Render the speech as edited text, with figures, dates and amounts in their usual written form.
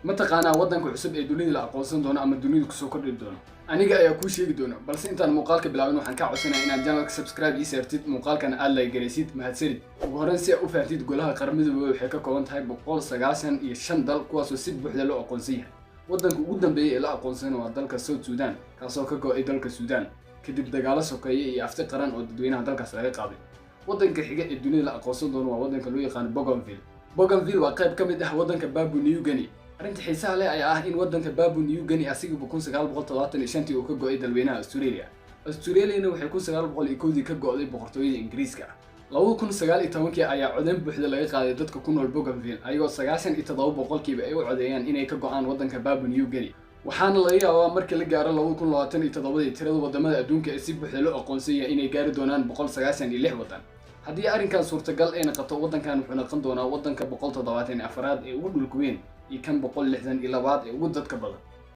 mataqaanaa waddanka cusub ee dunida la aqoonsan doono ama dunida ku soo kordhi doono aniga ayaa ku sheegi doona balse intaan muuqaalka bilaabin waxaan ka codsanayaa inaad channelka subscribe ii saartid muuqaalkana aad like garaysid mahadsanid ugu horreyn si aad u fahamtid golaha qaramada midoobay waxay ka kooban tahay 195 dal kuwaasoo si buuxda loo aqoonsan yahay waddanka ugu dambeeyay ee la aqoonsan waa dalka South Sudan kaasoo ka go'ay dalka Suudaan kadib dagaalo sokeeye iyo afti qaran oo dadweynaha dalkaas laga qaaday waddanka xiga ee dunida la aqoonsan doono waa waddanka loo yaqaan Bougainville waa qayb ka mid ah waddanka Papua New Guinea arrinta xiisaha leh ayaa ah in waddanka Papua New Guinea asiga 1975 uu ka go'ay dalweynaha Australia waxay 1901 ka go'day boqortooyada Ingiriiska 2019 ayaa codeyn buuxda laga qaaday dadka ku nool Bougainville ayagoo 97% ay u codeeyaan inay ka go'aan waddanka Papua New Guinea waxaana laga yaabaa marka la gaaro 2027 tirada wadamada adduunka ee si buuxda loo aqoonsan yahay inay gaari doonaan 196 waddan haddii arrinkan suurtagal ay noqoto waddankan wuxuu noqon doonaa waddanka 174 ee ugu dhulka weyn iyo kan 162 ee ugu dadka badan